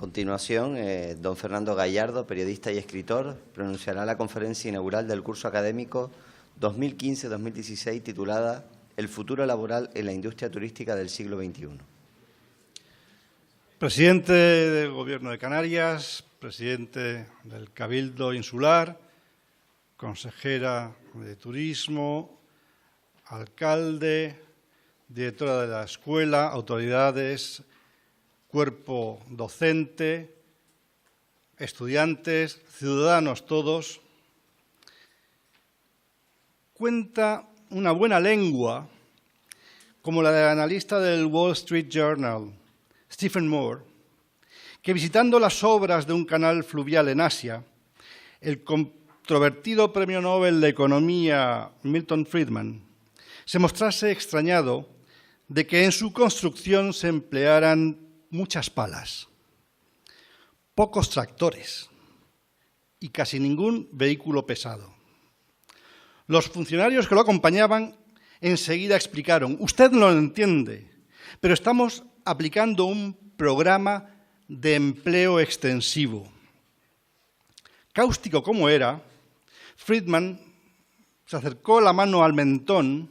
continuación, don Fernando Gallardo, periodista y escritor, pronunciará la conferencia inaugural del curso académico 2015-2016 titulada El futuro laboral en la industria turística del siglo XXI. Presidente del Gobierno de Canarias, presidente del Cabildo Insular, consejera de Turismo, alcalde, directora de la escuela, autoridades, cuerpo docente, estudiantes, ciudadanos todos. Cuenta una buena lengua, como la del analista del Wall Street Journal, Stephen Moore, que visitando las obras de un canal fluvial en Asia, el controvertido premio Nobel de Economía Milton Friedman se mostrase extrañado de que en su construcción se emplearan muchas palas, pocos tractores y casi ningún vehículo pesado. Los funcionarios que lo acompañaban enseguida explicaron: usted no lo entiende, pero estamos aplicando un programa de empleo extensivo. Cáustico como era, Friedman se acercó la mano al mentón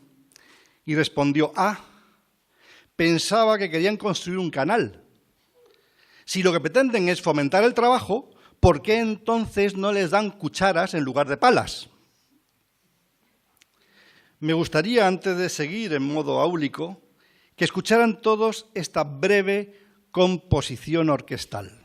y respondió: pensaba que querían construir un canal. Si lo que pretenden es fomentar el trabajo, ¿por qué entonces no les dan cucharas en lugar de palas? Me gustaría, antes de seguir en modo áulico, que escucharan todos esta breve composición orquestal.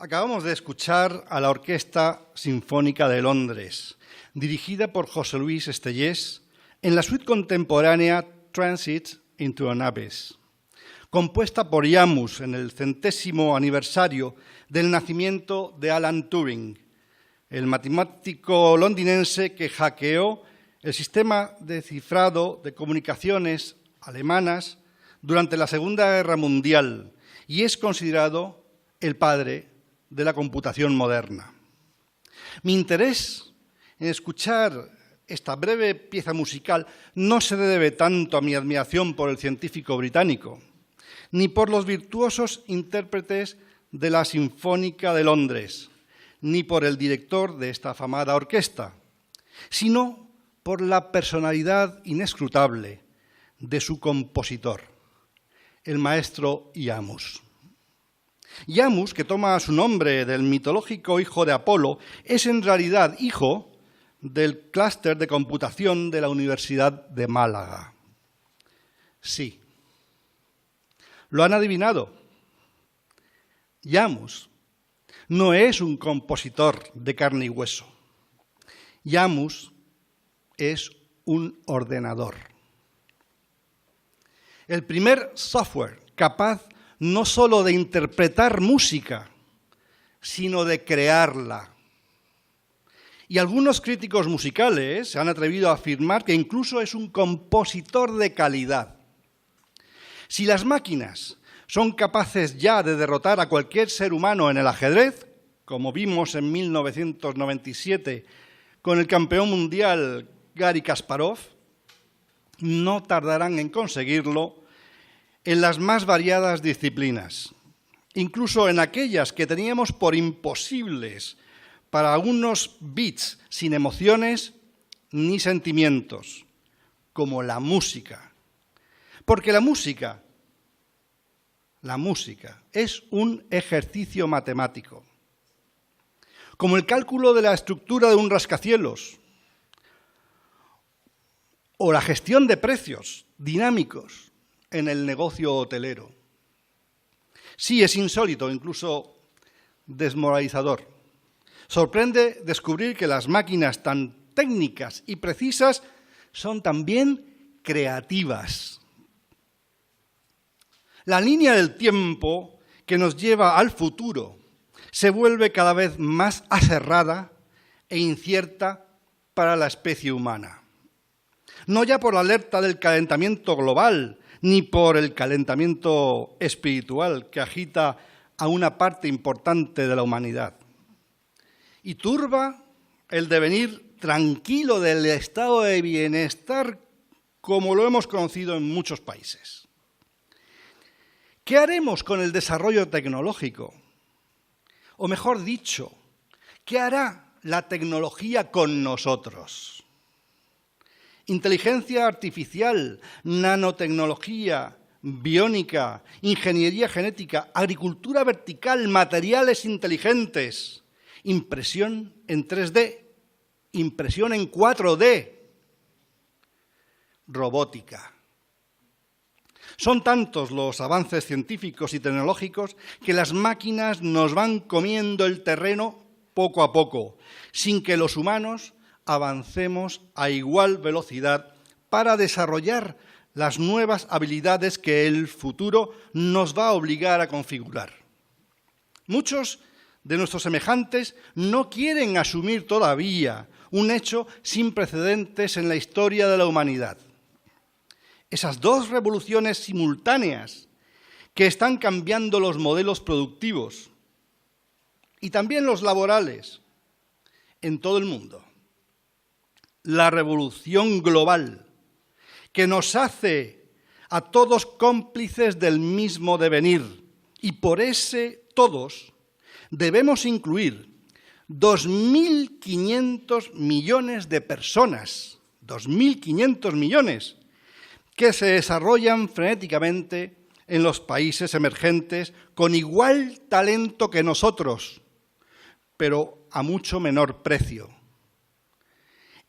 Acabamos de escuchar a la Orquesta Sinfónica de Londres, dirigida por José Luis Estellés, en la suite contemporánea Transit into an Abyss, compuesta por Iammus en el 100º aniversario del nacimiento de Alan Turing, el matemático londinense que hackeó el sistema de cifrado de comunicaciones alemanas durante la Segunda Guerra Mundial y es considerado el padre de la computación moderna. Mi interés en escuchar esta breve pieza musical no se debe tanto a mi admiración por el científico británico, ni por los virtuosos intérpretes de la Sinfónica de Londres, ni por el director de esta afamada orquesta, sino por la personalidad inescrutable de su compositor, el maestro Iammus. Iammus, que toma su nombre del mitológico hijo de Apolo, es en realidad hijo del clúster de computación de la Universidad de Málaga. Sí, lo han adivinado. Iammus no es un compositor de carne y hueso. Iammus es un ordenador. El primer software capaz no solo de interpretar música, sino de crearla. Y algunos críticos musicales se han atrevido a afirmar que incluso es un compositor de calidad. Si las máquinas son capaces ya de derrotar a cualquier ser humano en el ajedrez, como vimos en 1997 con el campeón mundial Garry Kasparov, no tardarán en conseguirlo en las más variadas disciplinas, incluso en aquellas que teníamos por imposibles para algunos bits sin emociones ni sentimientos, como la música. Porque la música es un ejercicio matemático, como el cálculo de la estructura de un rascacielos o la gestión de precios dinámicos en el negocio hotelero. Sí, es insólito, incluso desmoralizador. Sorprende descubrir que las máquinas tan técnicas y precisas son también creativas. La línea del tiempo que nos lleva al futuro se vuelve cada vez más acerrada e incierta para la especie humana. No ya por la alerta del calentamiento global, ni por el calentamiento espiritual que agita a una parte importante de la humanidad, y turba el devenir tranquilo del estado de bienestar como lo hemos conocido en muchos países. ¿Qué haremos con el desarrollo tecnológico? O mejor dicho, ¿qué hará la tecnología con nosotros? Inteligencia artificial, nanotecnología, biónica, ingeniería genética, agricultura vertical, materiales inteligentes, impresión en 3D, impresión en 4D, robótica. Son tantos los avances científicos y tecnológicos que las máquinas nos van comiendo el terreno poco a poco, sin que los humanos avancemos a igual velocidad para desarrollar las nuevas habilidades que el futuro nos va a obligar a configurar. Muchos de nuestros semejantes no quieren asumir todavía un hecho sin precedentes en la historia de la humanidad. Esas dos revoluciones simultáneas que están cambiando los modelos productivos y también los laborales en todo el mundo. La revolución global que nos hace a todos cómplices del mismo devenir, y por ese todos debemos incluir 2.500 millones de personas, 2.500 millones, que se desarrollan frenéticamente en los países emergentes con igual talento que nosotros, pero a mucho menor precio.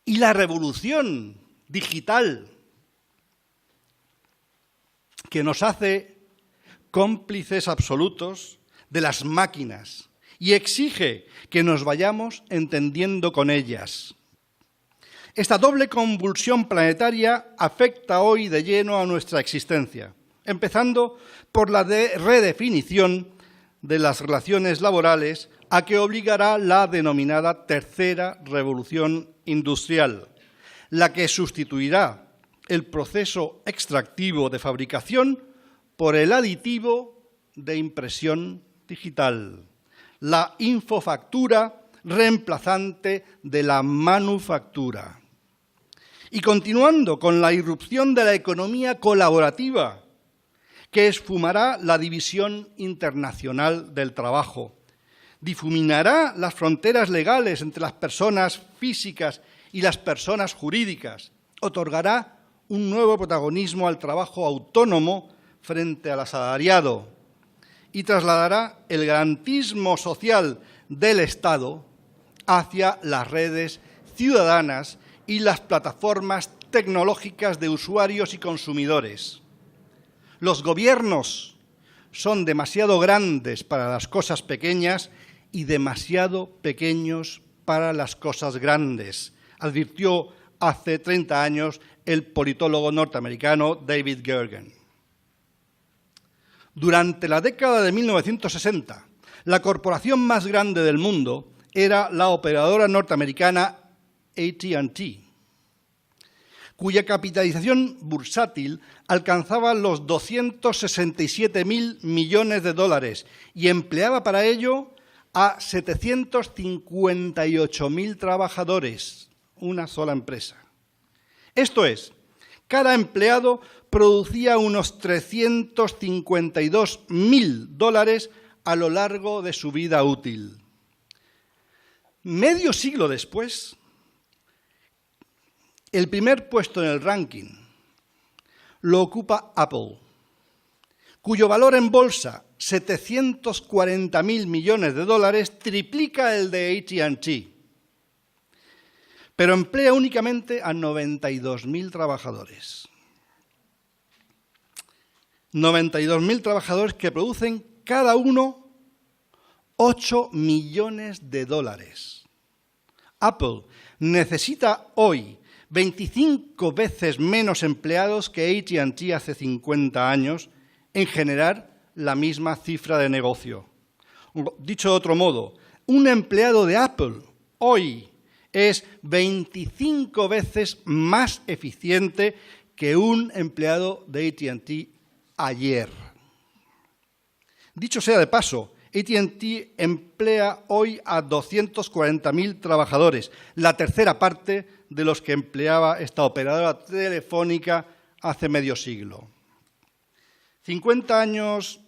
Y la revolución digital que nos hace cómplices absolutos de las máquinas y exige que nos vayamos entendiendo con ellas. Esta doble convulsión planetaria afecta hoy de lleno a nuestra existencia, empezando por la redefinición de las relaciones laborales a que obligará la denominada tercera revolución industrial, la que sustituirá el proceso extractivo de fabricación por el aditivo de impresión digital, la infofactura reemplazante de la manufactura. Y continuando con la irrupción de la economía colaborativa, que esfumará la división internacional del trabajo, difuminará las fronteras legales entre las personas físicas y las personas jurídicas, otorgará un nuevo protagonismo al trabajo autónomo frente al asalariado y trasladará el garantismo social del Estado hacia las redes ciudadanas y las plataformas tecnológicas de usuarios y consumidores. Los gobiernos son demasiado grandes para las cosas pequeñas y demasiado pequeños para las cosas grandes, advirtió hace 30 años el politólogo norteamericano David Gergen. Durante la década de 1960, la corporación más grande del mundo era la operadora norteamericana AT&T, cuya capitalización bursátil alcanzaba los 267.000 millones de dólares y empleaba para ello a 758.000 trabajadores, una sola empresa. Esto es, cada empleado producía unos 352.000 dólares a lo largo de su vida útil. Medio siglo después, el primer puesto en el ranking lo ocupa Apple, cuyo valor en bolsa, 740.000 millones de dólares, triplica el de AT&T, pero emplea únicamente a 92.000 trabajadores. 92.000 trabajadores que producen cada uno 8 millones de dólares. Apple necesita hoy 25 veces menos empleados que AT&T hace 50 años en generar la misma cifra de negocio. Dicho de otro modo, un empleado de Apple hoy es 25 veces más eficiente que un empleado de AT&T ayer. Dicho sea de paso, AT&T emplea hoy a 240.000 trabajadores, la tercera parte de los que empleaba esta operadora telefónica hace medio siglo. 50 años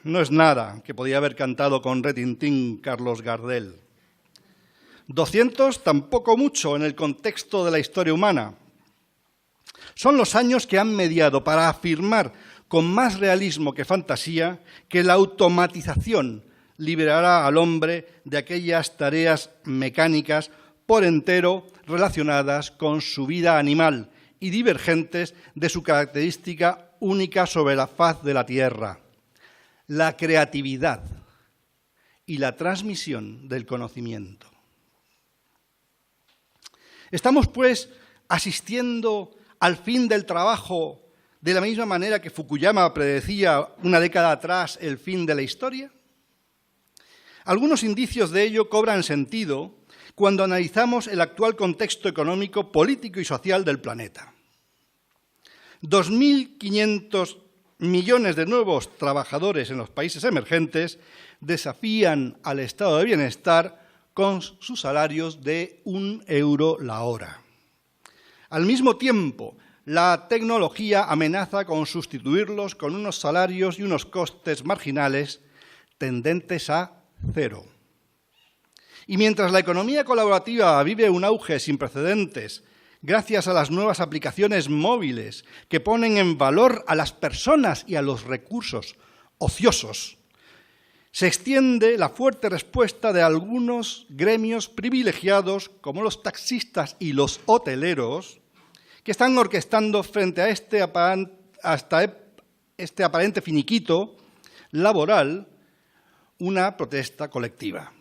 no es nada, que podía haber cantado con retintín Carlos Gardel. 200 tampoco mucho en el contexto de la historia humana. Son los años que han mediado para afirmar con más realismo que fantasía que la automatización liberará al hombre de aquellas tareas mecánicas por entero relacionadas con su vida animal y divergentes de su característica única sobre la faz de la Tierra, la creatividad y la transmisión del conocimiento. Estamos, pues, asistiendo al fin del trabajo de la misma manera que Fukuyama predecía una década atrás el fin de la historia. Algunos indicios de ello cobran sentido cuando analizamos el actual contexto económico, político y social del planeta. 2.500 millones de nuevos trabajadores en los países emergentes desafían al estado de bienestar con sus salarios de 1 euro la hora. Al mismo tiempo, la tecnología amenaza con sustituirlos con unos salarios y unos costes marginales tendentes a cero. Y mientras la economía colaborativa vive un auge sin precedentes gracias a las nuevas aplicaciones móviles que ponen en valor a las personas y a los recursos ociosos, se extiende la fuerte respuesta de algunos gremios privilegiados, como los taxistas y los hoteleros, que están orquestando frente a este aparente finiquito laboral una protesta colectiva.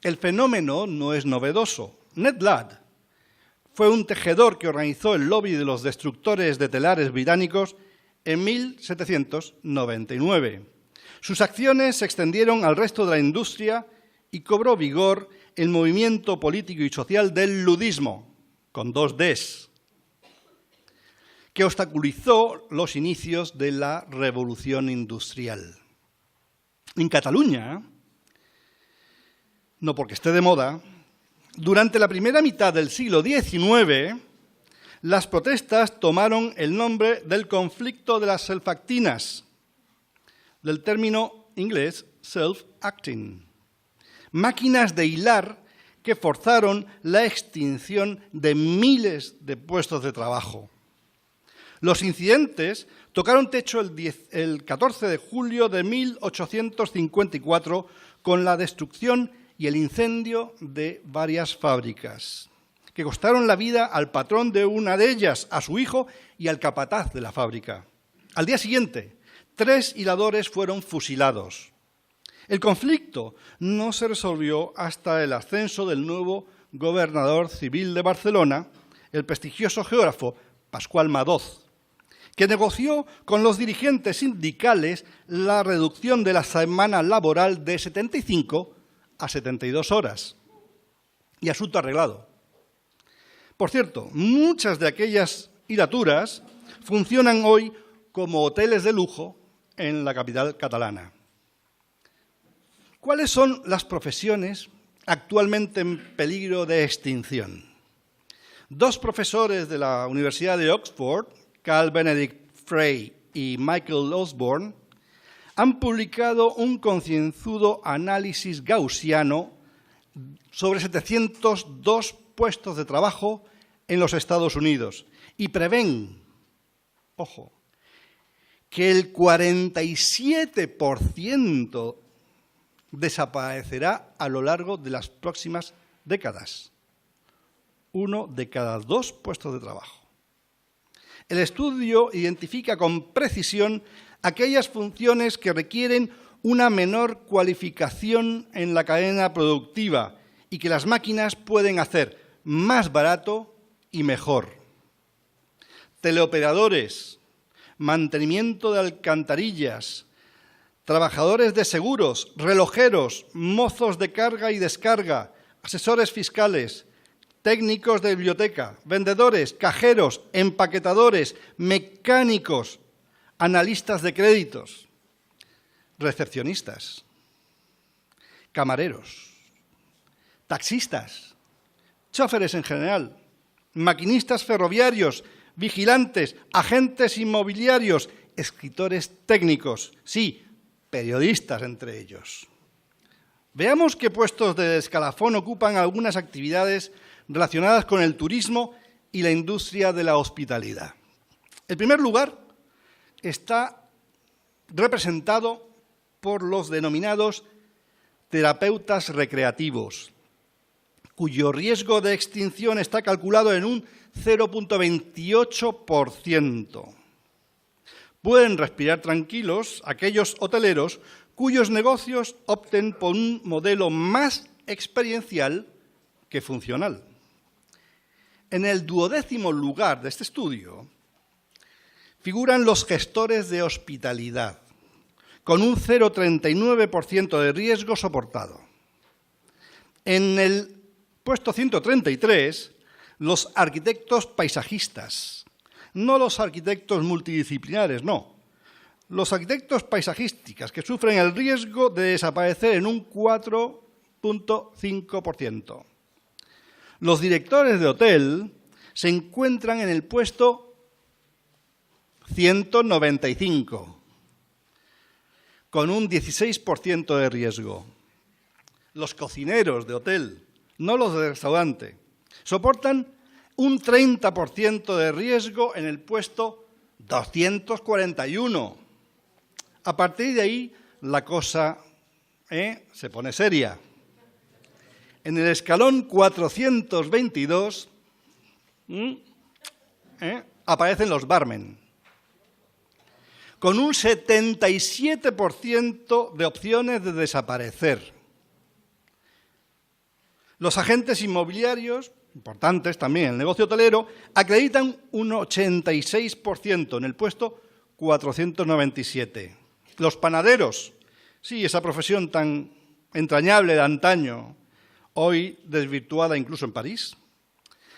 El fenómeno no es novedoso. Ned Ludd fue un tejedor que organizó el lobby de los destructores de telares británicos en 1799. Sus acciones se extendieron al resto de la industria y cobró vigor el movimiento político y social del ludismo, con 2 Ds, que obstaculizó los inicios de la revolución industrial. En Cataluña, no porque esté de moda, durante la primera mitad del siglo XIX, las protestas tomaron el nombre del conflicto de las self-actinas, del término inglés self-acting, máquinas de hilar que forzaron la extinción de miles de puestos de trabajo. Los incidentes tocaron techo el 14 de julio de 1854 con la destrucción y el incendio de varias fábricas, que costaron la vida al patrón de una de ellas, a su hijo y al capataz de la fábrica. Al día siguiente, 3 hiladores fueron fusilados. El conflicto no se resolvió hasta el ascenso del nuevo gobernador civil de Barcelona, el prestigioso geógrafo Pascual Madoz, que negoció con los dirigentes sindicales la reducción de la semana laboral de 75 a 72 horas. Y asunto arreglado. Por cierto, muchas de aquellas hilaturas funcionan hoy como hoteles de lujo en la capital catalana. ¿Cuáles son las profesiones actualmente en peligro de extinción? 2 profesores de la Universidad de Oxford, Carl Benedict Frey y Michael Osborne, han publicado un concienzudo análisis gaussiano sobre 702 puestos de trabajo en los Estados Unidos y prevén, ojo, que el 47% desaparecerá a lo largo de las próximas décadas. 1 de cada 2 puestos de trabajo. El estudio identifica con precisión aquellas funciones que requieren una menor cualificación en la cadena productiva y que las máquinas pueden hacer más barato y mejor. Teleoperadores, mantenimiento de alcantarillas, trabajadores de seguros, relojeros, mozos de carga y descarga, asesores fiscales, técnicos de biblioteca, vendedores, cajeros, empaquetadores, mecánicos, analistas de créditos, recepcionistas, camareros, taxistas, choferes en general, maquinistas ferroviarios, vigilantes, agentes inmobiliarios, escritores técnicos, sí, periodistas entre ellos. Veamos qué puestos de escalafón ocupan algunas actividades relacionadas con el turismo y la industria de la hospitalidad. El primer lugar está representado por los denominados terapeutas recreativos, cuyo riesgo de extinción está calculado en un 0,28%. Pueden respirar tranquilos aquellos hoteleros cuyos negocios opten por un modelo más experiencial que funcional. En el 12º lugar de este estudio figuran los gestores de hospitalidad, con un 0,39% de riesgo soportado. En el puesto 133, los arquitectos paisajistas, no los arquitectos multidisciplinares, no. Los arquitectos paisajísticos, que sufren el riesgo de desaparecer en un 4,5%. Los directores de hotel se encuentran en el puesto 195, con un 16% de riesgo. Los cocineros de hotel, no los de restaurante, soportan un 30% de riesgo en el puesto 241. A partir de ahí, la cosa se pone seria. En el escalón 422 aparecen los barmen, con un 77% de opciones de desaparecer. Los agentes inmobiliarios, importantes también en el negocio hotelero, acreditan un 86% en el puesto 497. Los panaderos, sí, esa profesión tan entrañable de antaño, hoy desvirtuada incluso en París,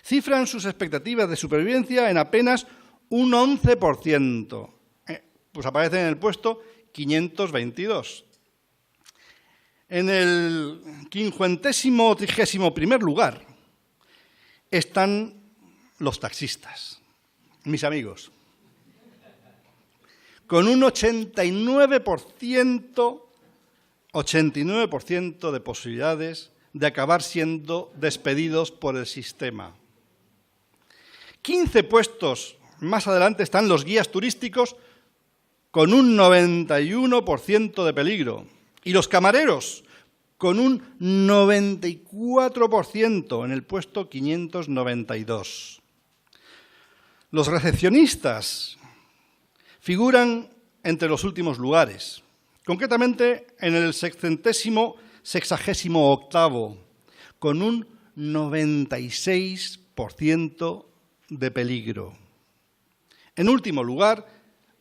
cifran sus expectativas de supervivencia en apenas un 11%. Pues aparecen en el puesto 522. En el 531º lugar están los taxistas, mis amigos, con un 89% de posibilidades de acabar siendo despedidos por el sistema. 15 puestos más adelante están los guías turísticos con un 91% de peligro y los camareros con un 94% en el puesto 592. Los recepcionistas figuran entre los últimos lugares, concretamente en el 668º, con un 96% de peligro. En último lugar,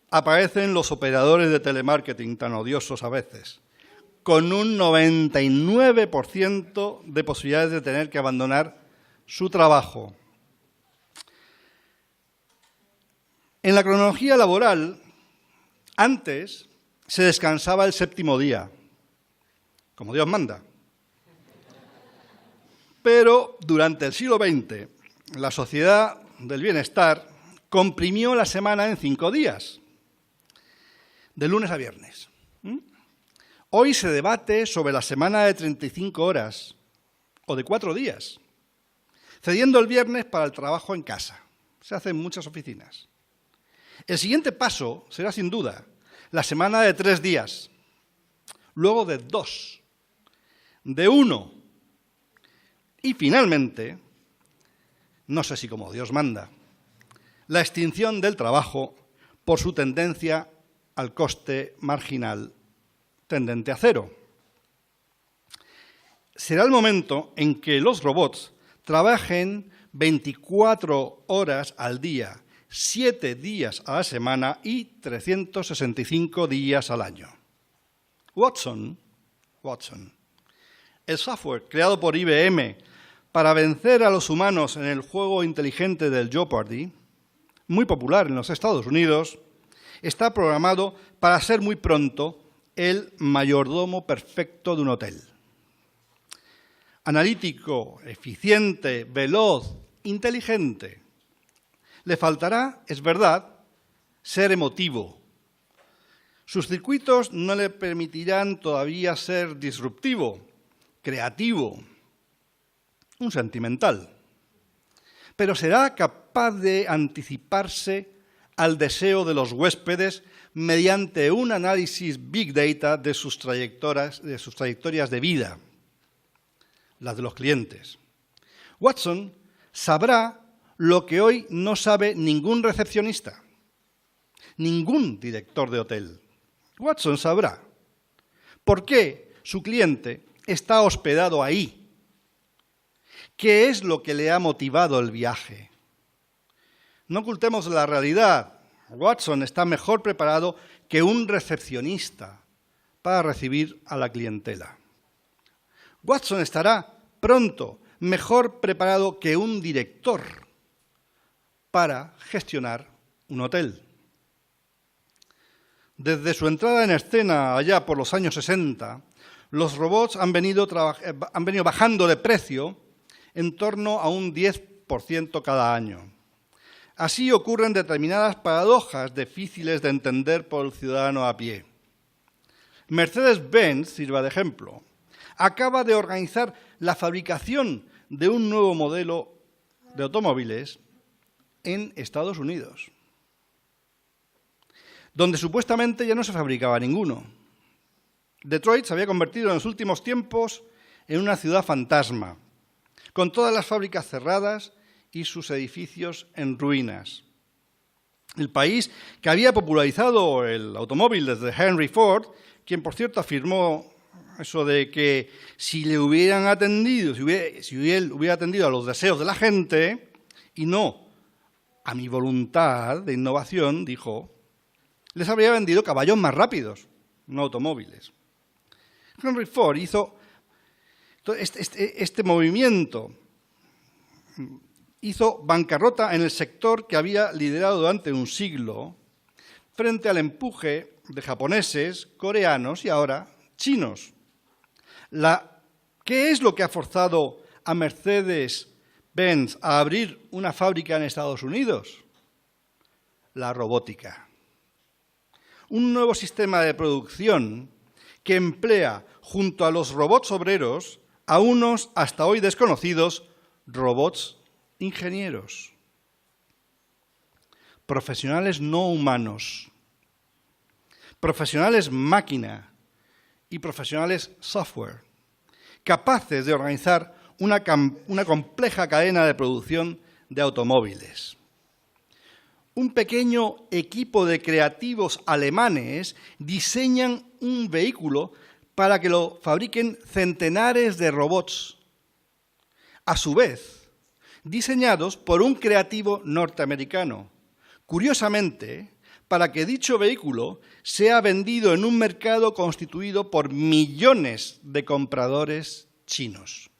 aparecen los operadores de telemarketing, tan odiosos a veces, con un 99% de posibilidades de tener que abandonar su trabajo. En la cronología laboral, antes se descansaba el 7º día, como Dios manda. Pero durante el siglo XX, la sociedad del bienestar comprimió la semana en 5 días, de lunes a viernes. Hoy se debate sobre la semana de 35 horas o de 4 días, cediendo el viernes para el trabajo en casa. Se hace en muchas oficinas. El siguiente paso será, sin duda, la semana de 3 días, luego de 2, de 1 y, finalmente, no sé si como Dios manda, la extinción del trabajo por su tendencia al coste marginal tendente a cero. Será el momento en que los robots trabajen 24 horas al día, 7 días a la semana y 365 días al año. Watson, el software creado por IBM para vencer a los humanos en el juego inteligente del Jeopardy, muy popular en los Estados Unidos, está programado para ser muy pronto el mayordomo perfecto de un hotel. Analítico, eficiente, veloz, inteligente. Le faltará, es verdad, ser emotivo. Sus circuitos no le permitirán todavía ser disruptivo, creativo, un sentimental. Pero será capaz de anticiparse al deseo de los huéspedes mediante un análisis Big Data de sus trayectorias de vida, las de los clientes. Watson sabrá lo que hoy no sabe ningún recepcionista, ningún director de hotel. Watson sabrá por qué su cliente está hospedado ahí, qué es lo que le ha motivado el viaje. No ocultemos la realidad. Watson está mejor preparado que un recepcionista para recibir a la clientela. Watson estará pronto mejor preparado que un director para gestionar un hotel. Desde su entrada en escena allá por los años 60, los robots han venido bajando de precio en torno a un 10% cada año. Así ocurren determinadas paradojas difíciles de entender por el ciudadano a pie. Mercedes-Benz, sirva de ejemplo, acaba de organizar la fabricación de un nuevo modelo de automóviles en Estados Unidos, donde supuestamente ya no se fabricaba ninguno. Detroit se había convertido en los últimos tiempos en una ciudad fantasma, con todas las fábricas cerradas y sus edificios en ruinas. El país que había popularizado el automóvil desde Henry Ford, quien por cierto afirmó eso de que si le hubieran atendido, si él hubiera atendido a los deseos de la gente y no a mi voluntad de innovación, dijo, les habría vendido caballos más rápidos, no automóviles. Henry Ford hizo este movimiento, hizo bancarrota en el sector que había liderado durante un siglo frente al empuje de japoneses, coreanos y ahora chinos. ¿Qué es lo que ha forzado a Mercedes-Benz a abrir una fábrica en Estados Unidos? La robótica. Un nuevo sistema de producción que emplea junto a los robots obreros a unos hasta hoy desconocidos robots ingenieros, profesionales no humanos, profesionales máquina y profesionales software, capaces de organizar una compleja cadena de producción de automóviles. Un pequeño equipo de creativos alemanes diseñan un vehículo para que lo fabriquen centenares de robots, a su vez, diseñados por un creativo norteamericano, curiosamente, para que dicho vehículo sea vendido en un mercado constituido por millones de compradores chinos.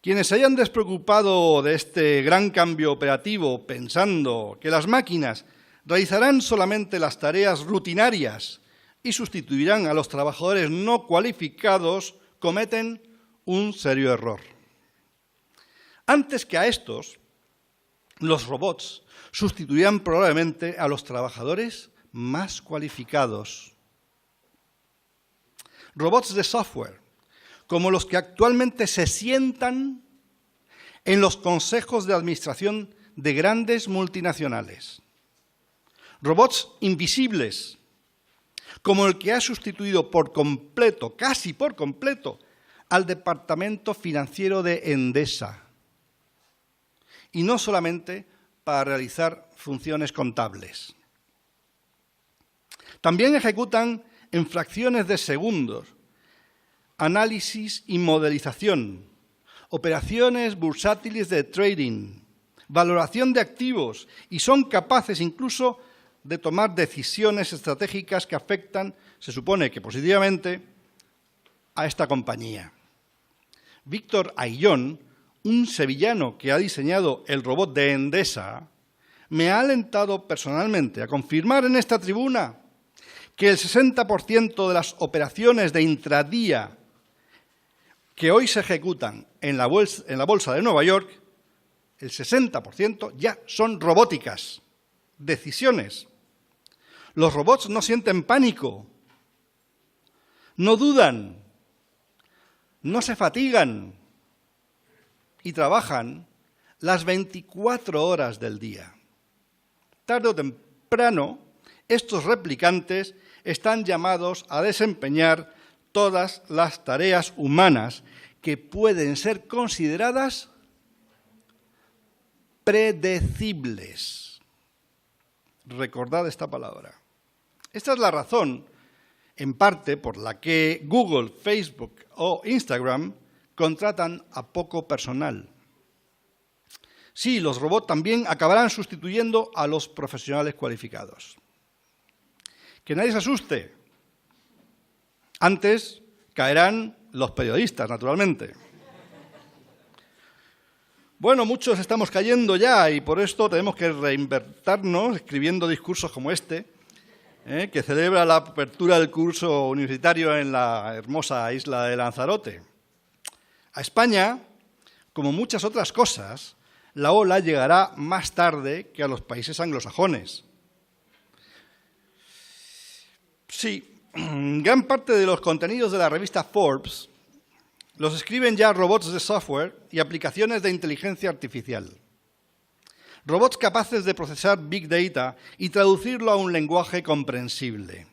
Quienes se hayan despreocupado de este gran cambio operativo pensando que las máquinas realizarán solamente las tareas rutinarias y sustituirán a los trabajadores no cualificados, cometen un serio error. Antes que a estos, los robots sustituirán probablemente a los trabajadores más cualificados. Robots de software, como los que actualmente se sientan en los consejos de administración de grandes multinacionales. Robots invisibles, como el que ha sustituido por completo, casi por completo, al departamento financiero de Endesa. Y no solamente para realizar funciones contables. También ejecutan en fracciones de segundos análisis y modelización, operaciones bursátiles de trading, valoración de activos y son capaces incluso de tomar decisiones estratégicas que afectan, se supone que positivamente, a esta compañía. Víctor Ayllón, un sevillano que ha diseñado el robot de Endesa, me ha alentado personalmente a confirmar en esta tribuna que el 60% de las operaciones de intradía que hoy se ejecutan en la bolsa de Nueva York, el 60% ya son robóticas, decisiones. Los robots no sienten pánico, no dudan, no se fatigan y trabajan las 24 horas del día. Tarde o temprano, estos replicantes están llamados a desempeñar todas las tareas humanas que pueden ser consideradas predecibles. Recordad esta palabra. Esta es la razón, en parte, por la que Google, Facebook o Instagram contratan a poco personal. Sí, los robots también acabarán sustituyendo a los profesionales cualificados. Que nadie se asuste. Antes caerán los periodistas, naturalmente. Bueno, muchos estamos cayendo ya y por esto tenemos que reinventarnos escribiendo discursos como este, que celebra la apertura del curso universitario en la hermosa isla de Lanzarote. A España, como muchas otras cosas, la ola llegará más tarde que a los países anglosajones. Sí, gran parte de los contenidos de la revista Forbes los escriben ya robots de software y aplicaciones de inteligencia artificial. Robots capaces de procesar Big Data y traducirlo a un lenguaje comprensible.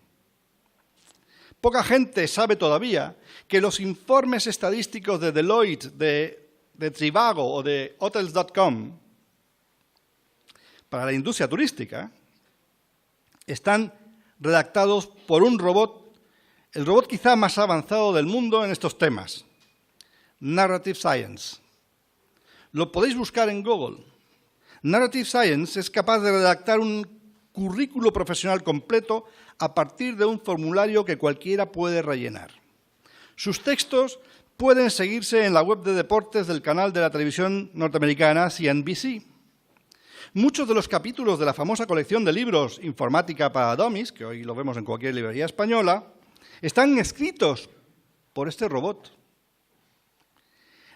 Poca gente sabe todavía que los informes estadísticos de Deloitte, de Trivago o de Hotels.com para la industria turística están redactados por un robot, el robot quizá más avanzado del mundo en estos temas, Narrative Science. Lo podéis buscar en Google. Narrative Science es capaz de redactar un currículo profesional completo a partir de un formulario que cualquiera puede rellenar. Sus textos pueden seguirse en la web de deportes del canal de la televisión norteamericana CNBC. Muchos de los capítulos de la famosa colección de libros Informática para Dummies, que hoy lo vemos en cualquier librería española, están escritos por este robot.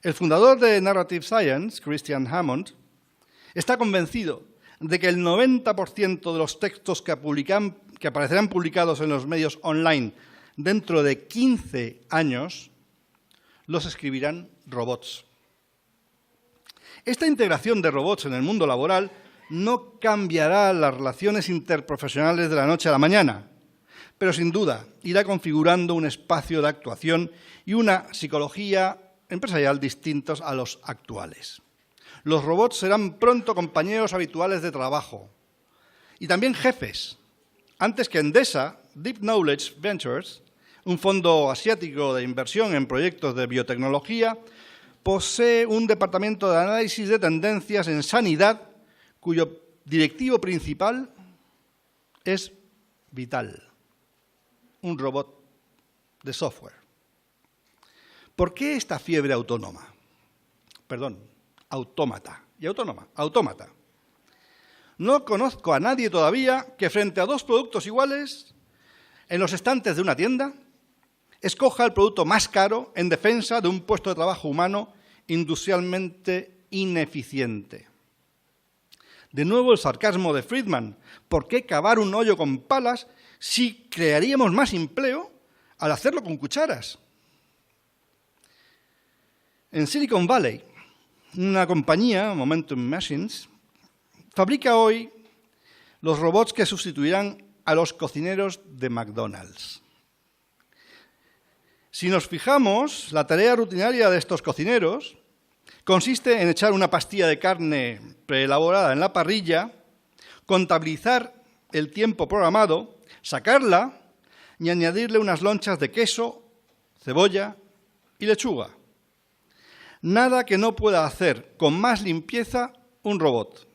El fundador de Narrative Science, Christian Hammond, está convencido de que el 90% de los textos que aparecerán publicados en los medios online dentro de 15 años los escribirán robots. Esta integración de robots en el mundo laboral no cambiará las relaciones interprofesionales de la noche a la mañana, pero sin duda irá configurando un espacio de actuación y una psicología empresarial distintos a los actuales. Los robots serán pronto compañeros habituales de trabajo y también jefes. Antes que Endesa, Deep Knowledge Ventures, un fondo asiático de inversión en proyectos de biotecnología, posee un departamento de análisis de tendencias en sanidad cuyo directivo principal es Vital, un robot de software. ¿Por qué esta fiebre autónoma? Perdón, autómata y autónoma, autómata. No conozco a nadie todavía que frente a dos productos iguales en los estantes de una tienda escoja el producto más caro en defensa de un puesto de trabajo humano industrialmente ineficiente. De nuevo el sarcasmo de Friedman. ¿Por qué cavar un hoyo con palas si crearíamos más empleo al hacerlo con cucharas? En Silicon Valley, una compañía, Momentum Machines, fabrica hoy los robots que sustituirán a los cocineros de McDonald's. Si nos fijamos, la tarea rutinaria de estos cocineros consiste en echar una pastilla de carne preelaborada en la parrilla, contabilizar el tiempo programado, sacarla y añadirle unas lonchas de queso, cebolla y lechuga. Nada que no pueda hacer con más limpieza un robot.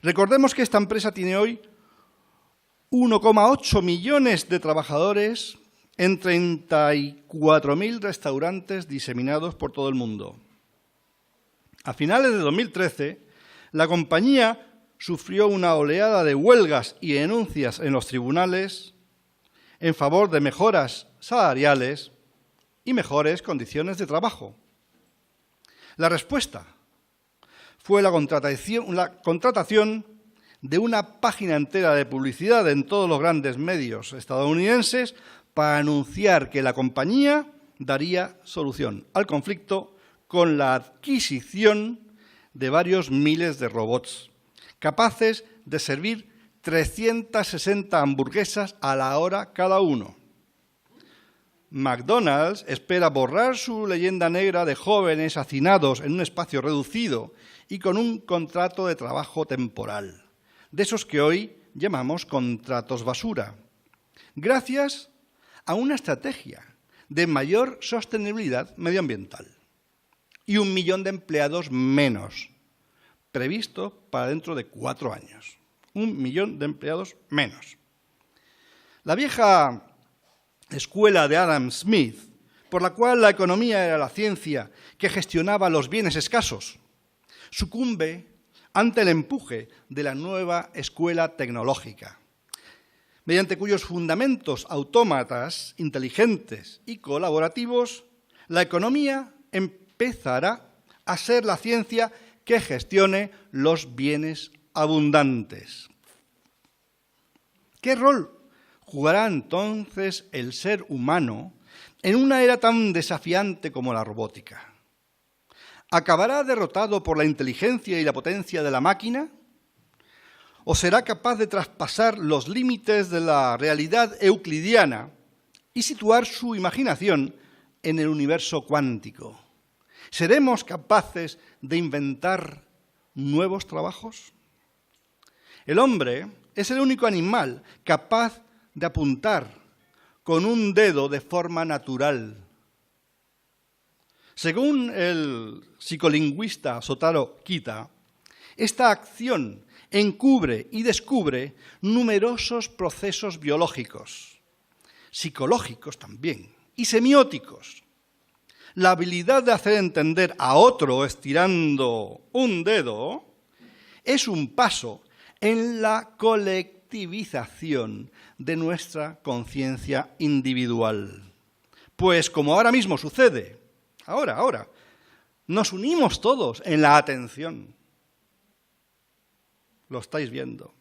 Recordemos que esta empresa tiene hoy 1,8 millones de trabajadores en 34.000 restaurantes diseminados por todo el mundo. A finales de 2013, la compañía sufrió una oleada de huelgas y denuncias en los tribunales en favor de mejoras salariales y mejores condiciones de trabajo. La respuesta fue la contratación de una página entera de publicidad en todos los grandes medios estadounidenses para anunciar que la compañía daría solución al conflicto con la adquisición de varios miles de robots, capaces de servir 360 hamburguesas a la hora cada uno. McDonald's espera borrar su leyenda negra de jóvenes hacinados en un espacio reducido y con un contrato de trabajo temporal, de esos que hoy llamamos contratos basura, gracias a una estrategia de mayor sostenibilidad medioambiental y 1 millón de empleados menos, previsto para dentro de 4 años. 1 millón de empleados menos. La vieja escuela de Adam Smith, por la cual la economía era la ciencia que gestionaba los bienes escasos, sucumbe ante el empuje de la nueva escuela tecnológica, mediante cuyos fundamentos autómatas, inteligentes y colaborativos, la economía empezará a ser la ciencia que gestione los bienes abundantes. ¿Qué rol jugará entonces el ser humano en una era tan desafiante como la robótica? ¿Acabará derrotado por la inteligencia y la potencia de la máquina? ¿O será capaz de traspasar los límites de la realidad euclidiana y situar su imaginación en el universo cuántico? ¿Seremos capaces de inventar nuevos trabajos? El hombre es el único animal capaz de apuntar con un dedo de forma natural. Según el psicolingüista Shotaro Kita, esta acción encubre y descubre numerosos procesos biológicos, psicológicos también, y semióticos. La habilidad de hacer entender a otro estirando un dedo es un paso en la colectivización de nuestra conciencia individual. Pues como ahora mismo sucede, ahora, nos unimos todos en la atención. Lo estáis viendo.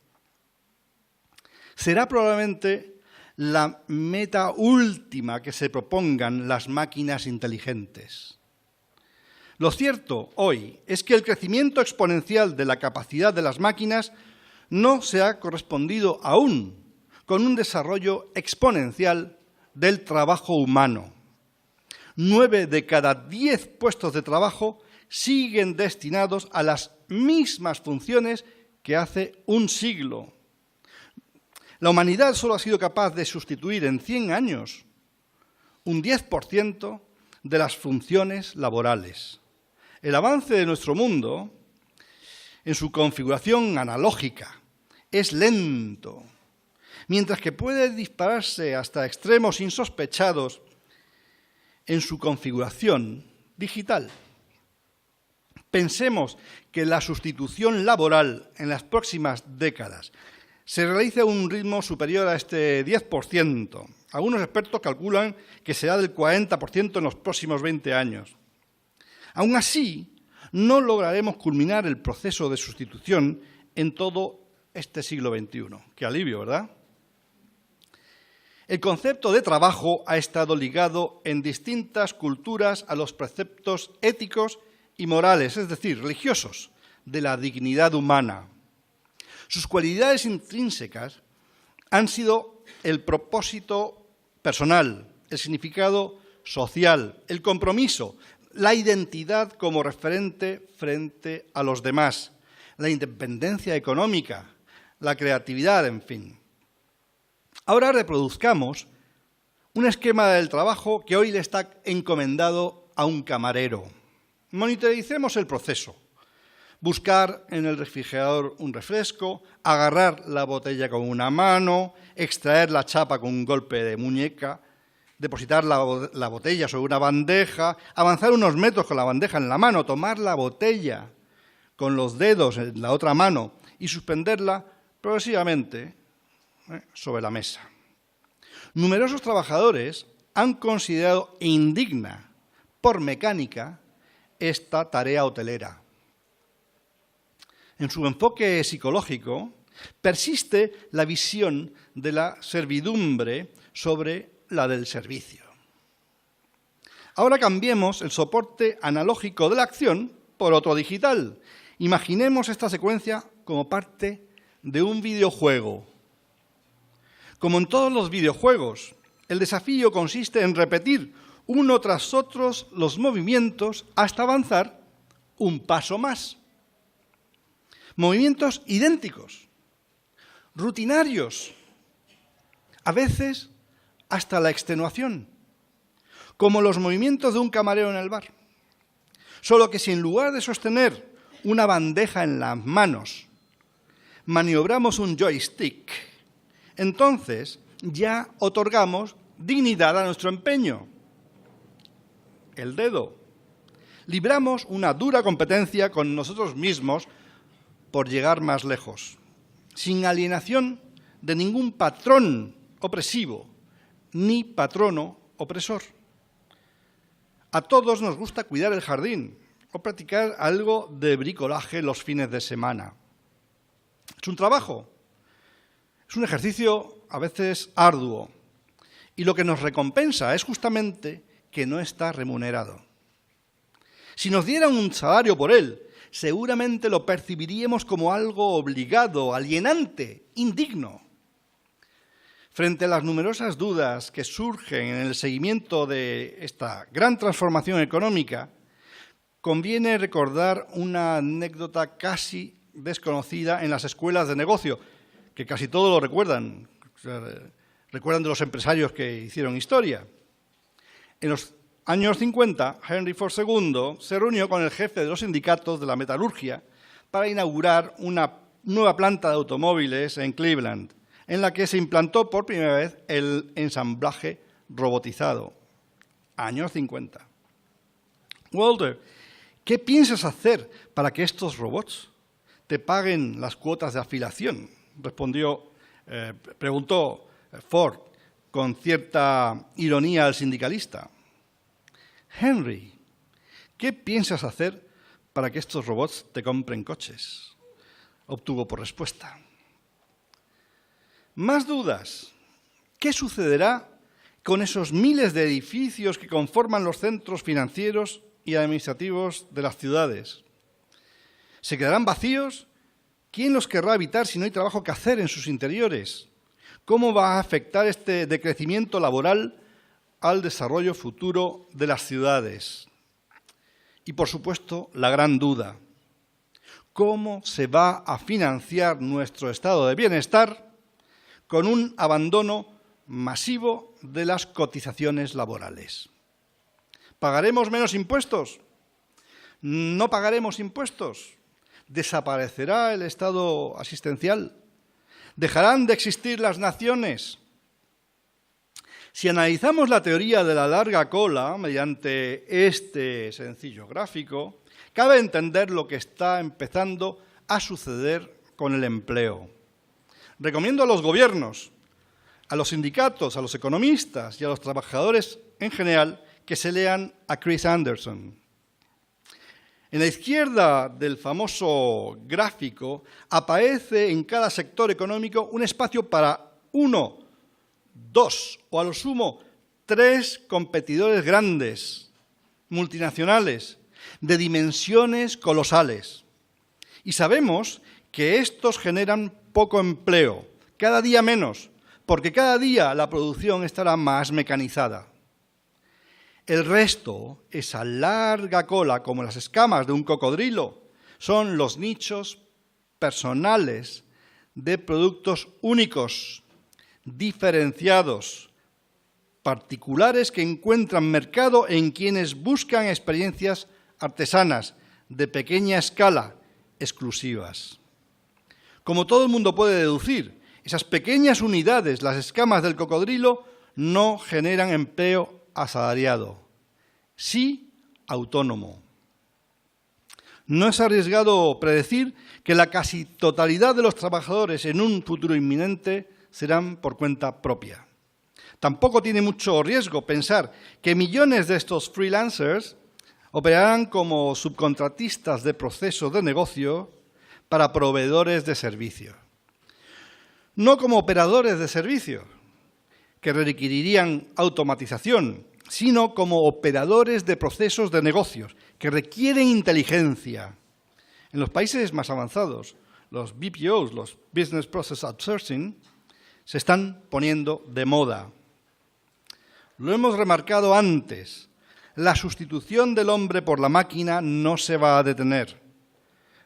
Será probablemente la meta última que se propongan las máquinas inteligentes. Lo cierto hoy es que el crecimiento exponencial de la capacidad de las máquinas no se ha correspondido aún con un desarrollo exponencial del trabajo humano. 9 de cada 10 puestos de trabajo siguen destinados a las mismas funciones que hace un siglo. La humanidad solo ha sido capaz de sustituir en 100 años un 10% de las funciones laborales. El avance de nuestro mundo, en su configuración analógica, es lento, mientras que puede dispararse hasta extremos insospechados en su configuración digital. Pensemos que la sustitución laboral en las próximas décadas se realice a un ritmo superior a este 10%. Algunos expertos calculan que será del 40% en los próximos 20 años. Aún así, no lograremos culminar el proceso de sustitución en todo este siglo XXI. Qué alivio, ¿verdad? El concepto de trabajo ha estado ligado en distintas culturas a los preceptos éticos y morales, es decir, religiosos, de la dignidad humana. Sus cualidades intrínsecas han sido el propósito personal, el significado social, el compromiso, la identidad como referente frente a los demás, la independencia económica, la creatividad, en fin. Ahora reproduzcamos un esquema del trabajo que hoy le está encomendado a un camarero. Monitoricemos el proceso. Buscar en el refrigerador un refresco, agarrar la botella con una mano, extraer la chapa con un golpe de muñeca, depositar la botella sobre una bandeja, avanzar unos metros con la bandeja en la mano, tomar la botella con los dedos en la otra mano y suspenderla progresivamente sobre la mesa. Numerosos trabajadores han considerado indigna por mecánica esta tarea hotelera. En su enfoque psicológico persiste la visión de la servidumbre sobre la del servicio. Ahora cambiemos el soporte analógico de la acción por otro digital. Imaginemos esta secuencia como parte de un videojuego. Como en todos los videojuegos, el desafío consiste en repetir uno tras otro los movimientos hasta avanzar un paso más. Movimientos idénticos, rutinarios, a veces hasta la extenuación, como los movimientos de un camarero en el bar. Solo que si en lugar de sostener una bandeja en las manos, maniobramos un joystick, entonces ya otorgamos dignidad a nuestro empeño. El dedo. Libramos una dura competencia con nosotros mismos por llegar más lejos, sin alienación de ningún patrón opresivo, ni patrono opresor. A todos nos gusta cuidar el jardín o practicar algo de bricolaje los fines de semana. Es un trabajo, es un ejercicio a veces arduo, y lo que nos recompensa es justamente que no está remunerado. Si nos dieran un salario por él, seguramente lo percibiríamos como algo obligado, alienante, indigno. Frente a las numerosas dudas que surgen en el seguimiento de esta gran transformación económica, conviene recordar una anécdota casi desconocida en las escuelas de negocio, que casi todos lo recuerdan, recuerdan de los empresarios que hicieron historia. En los años 50, Henry Ford II se reunió con el jefe de los sindicatos de la metalurgia para inaugurar una nueva planta de automóviles en Cleveland, en la que se implantó por primera vez el ensamblaje robotizado. Años 50. Walter, ¿qué piensas hacer para que estos robots te paguen las cuotas de afiliación? Preguntó Ford con cierta ironía al sindicalista. Henry, ¿qué piensas hacer para que estos robots te compren coches? Obtuvo por respuesta. Más dudas. ¿Qué sucederá con esos miles de edificios que conforman los centros financieros y administrativos de las ciudades? ¿Se quedarán vacíos? ¿Quién los querrá habitar si no hay trabajo que hacer en sus interiores? ¿Cómo va a afectar este decrecimiento laboral al desarrollo futuro de las ciudades? Y, por supuesto, la gran duda. ¿Cómo se va a financiar nuestro estado de bienestar con un abandono masivo de las cotizaciones laborales? ¿Pagaremos menos impuestos? ¿No pagaremos impuestos? ¿Desaparecerá el Estado asistencial? ¿Dejarán de existir las naciones? Si analizamos la teoría de la larga cola mediante este sencillo gráfico, cabe entender lo que está empezando a suceder con el empleo. Recomiendo a los gobiernos, a los sindicatos, a los economistas y a los trabajadores en general que se lean a Chris Anderson. En la izquierda del famoso gráfico aparece en cada sector económico un espacio para 1, 2 o a lo sumo 3 competidores grandes, multinacionales, de dimensiones colosales. Y sabemos que estos generan poco empleo, cada día menos, porque cada día la producción estará más mecanizada. El resto, esa larga cola como las escamas de un cocodrilo, son los nichos personales de productos únicos, diferenciados, particulares que encuentran mercado en quienes buscan experiencias artesanas, de pequeña escala, exclusivas. Como todo el mundo puede deducir, esas pequeñas unidades, las escamas del cocodrilo, no generan empleo asalariado, sí autónomo. No es arriesgado predecir que la casi totalidad de los trabajadores en un futuro inminente serán por cuenta propia. Tampoco tiene mucho riesgo pensar que millones de estos freelancers operarán como subcontratistas de procesos de negocio para proveedores de servicios. No como operadores de servicios, que requerirían automatización, sino como operadores de procesos de negocios, que requieren inteligencia. En los países más avanzados, los BPOs, los Business Process Outsourcing, se están poniendo de moda. Lo hemos remarcado antes, la sustitución del hombre por la máquina no se va a detener,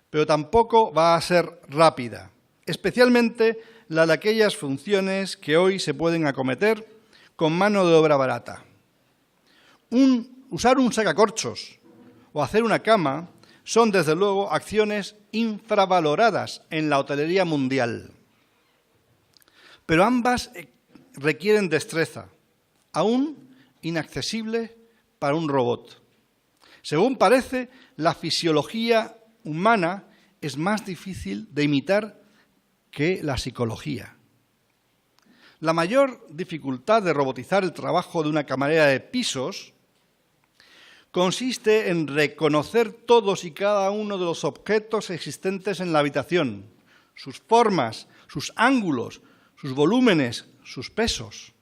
pero tampoco va a ser rápida, especialmente la de aquellas funciones que hoy se pueden acometer con mano de obra barata. Usar un sacacorchos o hacer una cama son, desde luego, acciones infravaloradas en la hotelería mundial. Pero ambas requieren destreza, aún inaccesible para un robot. Según parece, la fisiología humana es más difícil de imitar que la psicología. La mayor dificultad de robotizar el trabajo de una camarera de pisos consiste en reconocer todos y cada uno de los objetos existentes en la habitación, sus formas, sus ángulos, sus volúmenes, sus pesos,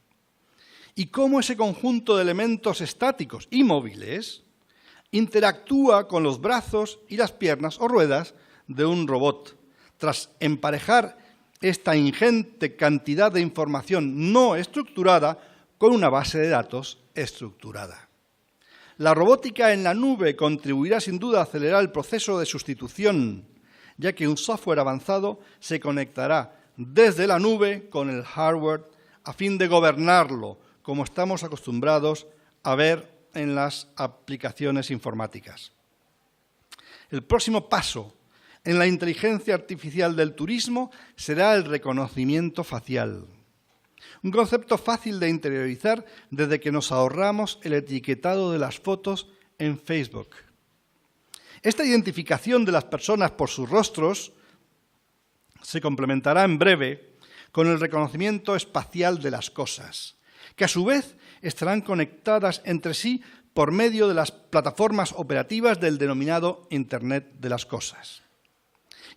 y cómo ese conjunto de elementos estáticos y móviles interactúa con los brazos y las piernas o ruedas de un robot, tras emparejar esta ingente cantidad de información no estructurada con una base de datos estructurada. La robótica en la nube contribuirá sin duda a acelerar el proceso de sustitución, ya que un software avanzado se conectará desde la nube con el hardware a fin de gobernarlo, como estamos acostumbrados a ver en las aplicaciones informáticas. El próximo paso en la inteligencia artificial del turismo será el reconocimiento facial. Un concepto fácil de interiorizar desde que nos ahorramos el etiquetado de las fotos en Facebook. Esta identificación de las personas por sus rostros se complementará en breve con el reconocimiento espacial de las cosas, que a su vez estarán conectadas entre sí por medio de las plataformas operativas del denominado Internet de las Cosas.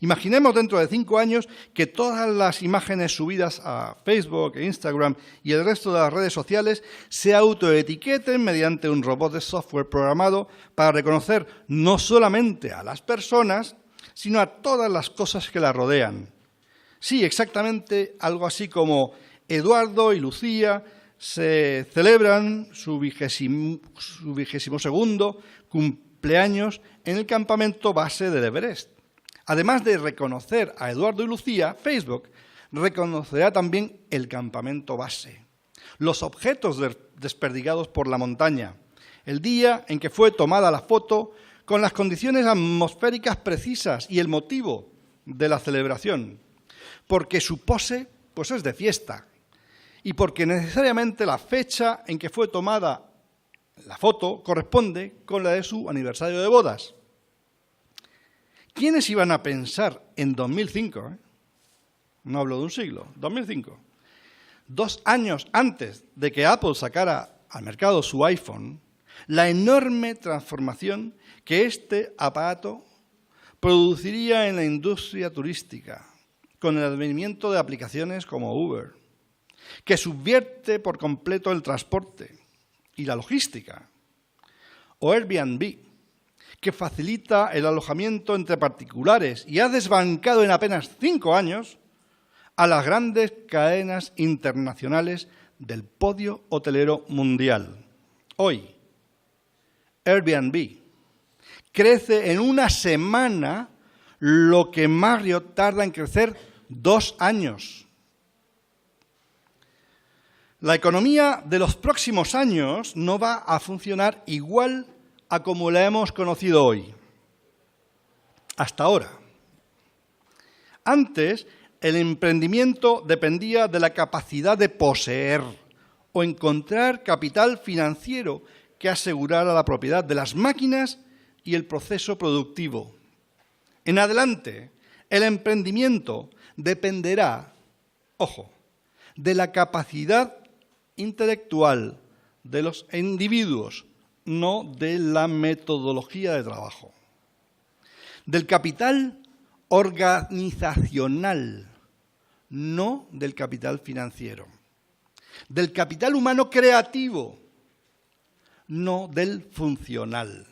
Imaginemos dentro de 5 años que todas las imágenes subidas a Facebook, Instagram y el resto de las redes sociales se autoetiqueten mediante un robot de software programado para reconocer no solamente a las personas, sino a todas las cosas que las rodean. Sí, exactamente algo así como Eduardo y Lucía se celebran su 22º cumpleaños en el campamento base del Everest. Además de reconocer a Eduardo y Lucía, Facebook reconocerá también el campamento base, los objetos desperdigados por la montaña, el día en que fue tomada la foto con las condiciones atmosféricas precisas y el motivo de la celebración, porque su pose pues es de fiesta y porque necesariamente la fecha en que fue tomada la foto corresponde con la de su aniversario de bodas. ¿Quiénes iban a pensar en 2005? No hablo de un siglo, 2005. 2 años antes de que Apple sacara al mercado su iPhone, la enorme transformación que este aparato produciría en la industria turística, con el advenimiento de aplicaciones como Uber, que subvierte por completo el transporte y la logística, o Airbnb, que facilita el alojamiento entre particulares y ha desbancado en apenas 5 años a las grandes cadenas internacionales del podio hotelero mundial. Hoy, Airbnb crece en una semana lo que Marriott tarda en crecer 2 años. La economía de los próximos años no va a funcionar igual a como la hemos conocido hoy, hasta ahora. Antes, el emprendimiento dependía de la capacidad de poseer o encontrar capital financiero que asegurara la propiedad de las máquinas y el proceso productivo. En adelante, el emprendimiento dependerá, ojo, de la capacidad intelectual de los individuos, no de la metodología de trabajo. Del capital organizacional, no del capital financiero. Del capital humano creativo, no del funcional.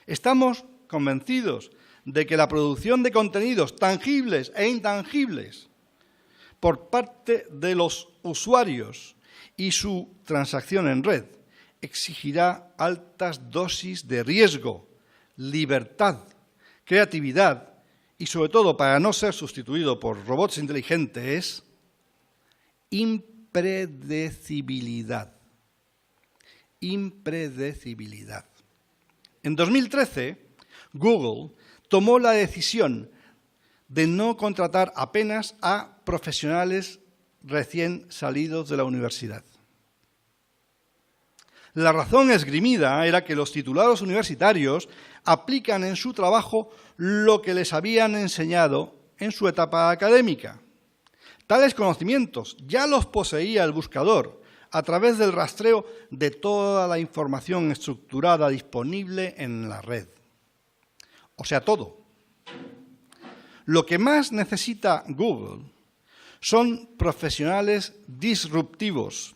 Estamos convencidos de que la producción de contenidos tangibles e intangibles por parte de los usuarios y su transacción en red exigirá altas dosis de riesgo, libertad, creatividad y, sobre todo, para no ser sustituido por robots inteligentes, impredecibilidad. Impredecibilidad. En 2013, Google tomó la decisión de no contratar apenas a profesionales recién salidos de la universidad. La razón esgrimida era que los titulados universitarios aplican en su trabajo lo que les habían enseñado en su etapa académica. Tales conocimientos ya los poseía el buscador a través del rastreo de toda la información estructurada disponible en la red. O sea, todo. Lo que más necesita Google son profesionales disruptivos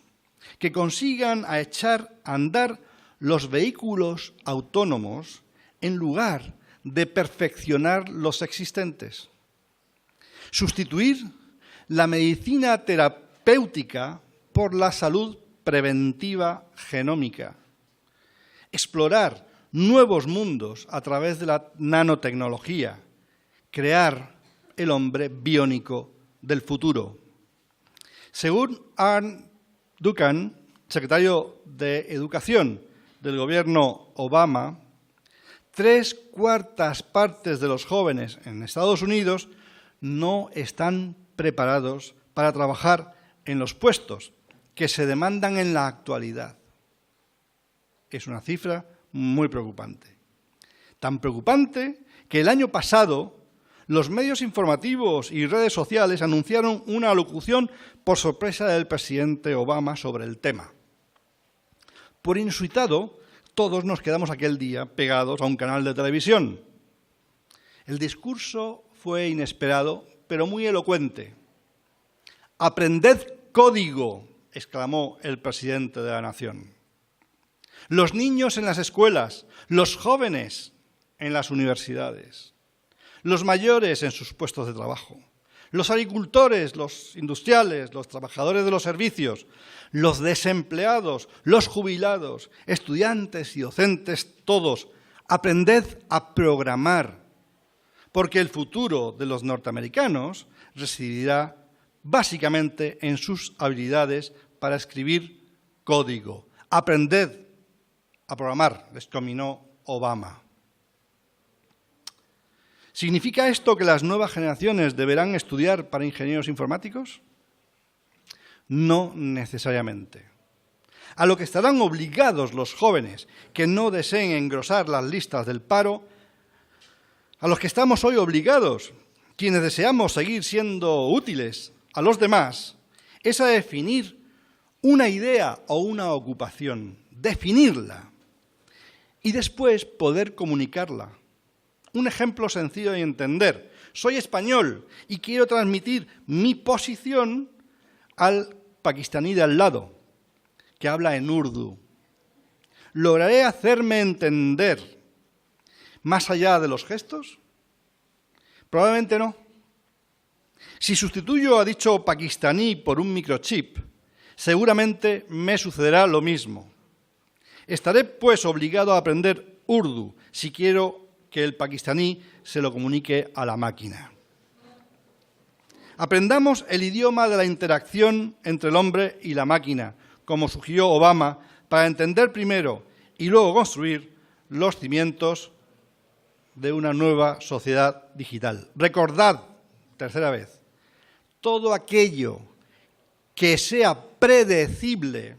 que consigan echar a andar los vehículos autónomos en lugar de perfeccionar los existentes. Sustituir la medicina terapéutica por la salud preventiva genómica. Explorar nuevos mundos a través de la nanotecnología. Crear el hombre biónico del futuro. Según Arne Duncan, secretario de Educación del gobierno Obama, 3/4 partes de los jóvenes en Estados Unidos no están preparados para trabajar en los puestos que se demandan en la actualidad. Es una cifra muy preocupante. Tan preocupante que el año pasado los medios informativos y redes sociales anunciaron una alocución por sorpresa del presidente Obama sobre el tema. Por inusitado, todos nos quedamos aquel día pegados a un canal de televisión. El discurso fue inesperado, pero muy elocuente. «Aprended código», exclamó el presidente de la nación. Los niños en las escuelas, los jóvenes en las universidades, los mayores en sus puestos de trabajo, los agricultores, los industriales, los trabajadores de los servicios, los desempleados, los jubilados, estudiantes y docentes, todos, aprended a programar, porque el futuro de los norteamericanos residirá básicamente en sus habilidades para escribir código. Aprended a programar, les cominó Obama. ¿Significa esto que las nuevas generaciones deberán estudiar para ingenieros informáticos? No necesariamente. A lo que estarán obligados los jóvenes que no deseen engrosar las listas del paro, a los que estamos hoy obligados, quienes deseamos seguir siendo útiles a los demás, es a definir una idea o una ocupación, definirla y después poder comunicarla. Un ejemplo sencillo de entender. Soy español y quiero transmitir mi posición al pakistaní de al lado, que habla en urdu. ¿Lograré hacerme entender más allá de los gestos? Probablemente no. Si sustituyo a dicho pakistaní por un microchip, seguramente me sucederá lo mismo. Estaré, pues, obligado a aprender urdu si quiero que el pakistaní se lo comunique a la máquina. Aprendamos el idioma de la interacción entre el hombre y la máquina, como sugirió Obama, para entender primero y luego construir los cimientos de una nueva sociedad digital. Recordad, tercera vez, todo aquello que sea predecible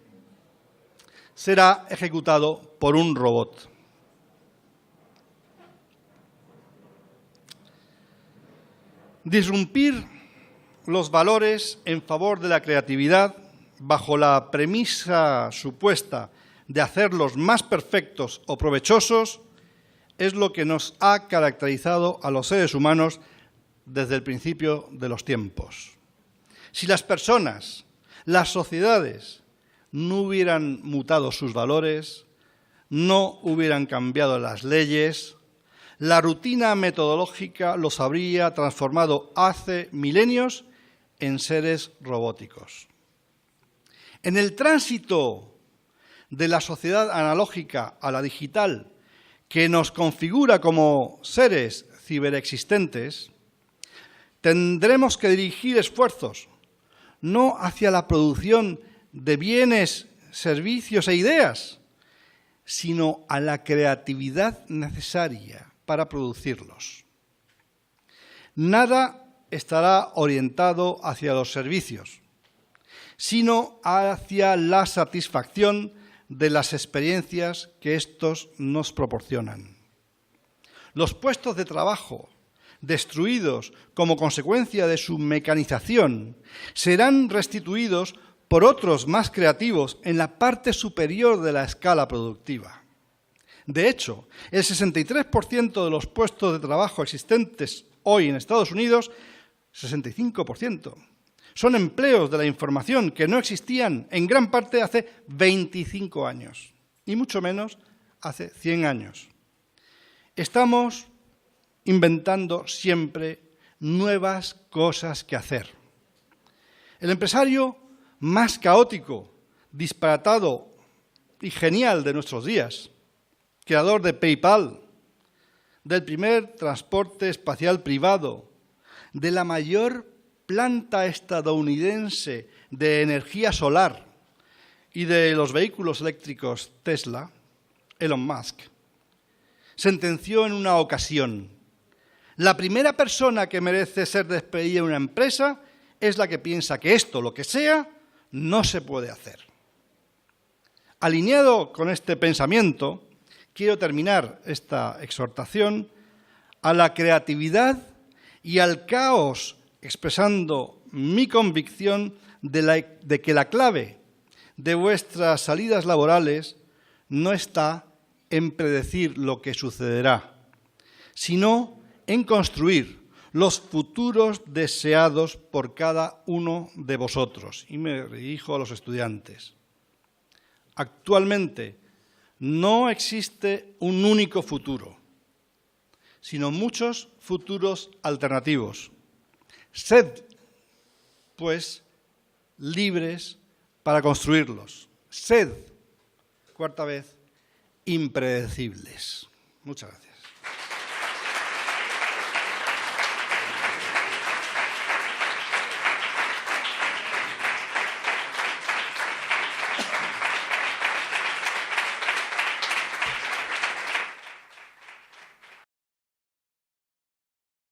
será ejecutado por un robot. Disrumpir los valores en favor de la creatividad bajo la premisa supuesta de hacerlos más perfectos o provechosos es lo que nos ha caracterizado a los seres humanos desde el principio de los tiempos. Si las personas, las sociedades, no hubieran mutado sus valores, no hubieran cambiado las leyes, la rutina metodológica los habría transformado hace milenios en seres robóticos. En el tránsito de la sociedad analógica a la digital, que nos configura como seres ciberexistentes, tendremos que dirigir esfuerzos no hacia la producción de bienes, servicios e ideas, sino a la creatividad necesaria para producirlos. Nada estará orientado hacia los servicios, sino hacia la satisfacción de las experiencias que estos nos proporcionan. Los puestos de trabajo destruidos como consecuencia de su mecanización serán restituidos por otros más creativos en la parte superior de la escala productiva. De hecho, el 63% de los puestos de trabajo existentes hoy en Estados Unidos, 65%, son empleos de la información que no existían en gran parte hace 25 años, y mucho menos hace 100 años. Estamos inventando siempre nuevas cosas que hacer. El empresario más caótico, disparatado y genial de nuestros días, creador de PayPal, del primer transporte espacial privado, de la mayor planta estadounidense de energía solar y de los vehículos eléctricos Tesla, Elon Musk, sentenció en una ocasión: la primera persona que merece ser despedida en una empresa es la que piensa que esto, lo que sea, no se puede hacer. Alineado con este pensamiento, quiero terminar esta exhortación a la creatividad y al caos, expresando mi convicción de que la clave de vuestras salidas laborales no está en predecir lo que sucederá, sino en construir los futuros deseados por cada uno de vosotros. Y me dirijo a los estudiantes. Actualmente no existe un único futuro, sino muchos futuros alternativos. Sed, pues, libres para construirlos. Sed, cuarta vez, impredecibles. Muchas gracias.